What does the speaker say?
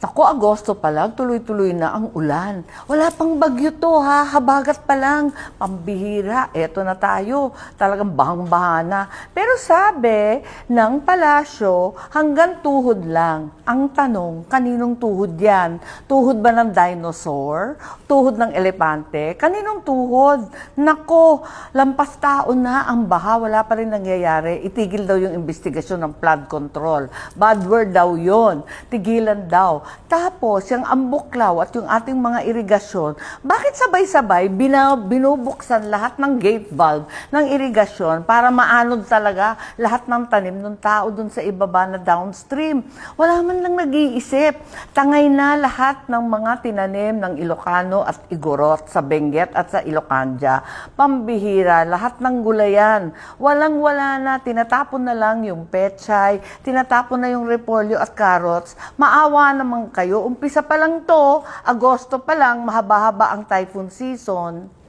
Naku, Agosto pa lang, tuloy-tuloy na ang ulan. Wala pang bagyo to ha, habagat pa lang, pambihira, eto na tayo, talagang bahang-baha na. Pero sabi ng palasyo, hanggang tuhod lang. Ang tanong, kaninong tuhod yan? Tuhod ba ng dinosaur? Tuhod ng elepante? Kaninong tuhod? Nako, lampas taon na ang baha, wala pa rin nangyayari. Itigil daw yung investigasyon ng flood control. Bad word daw yon, tigilan daw. Tapos, yung ambuklaw at yung ating mga irigasyon, bakit sabay-sabay binubuksan lahat ng gate valve ng irigasyon para maanod talaga lahat ng tanim ng tao dun sa ibaba na downstream? Wala man lang nag-iisip. Tangay na lahat ng mga tinanim ng Ilocano at Igorot sa Benguet at sa Ilocanja. Pambihira, lahat ng gulayan. Walang-wala na, tinatapon na lang yung pechay, tinatapon na yung repolyo at carrots. Maawa naman kayo, umpisa pa lang to, Agosto pa lang, mahaba-haba ang typhoon season.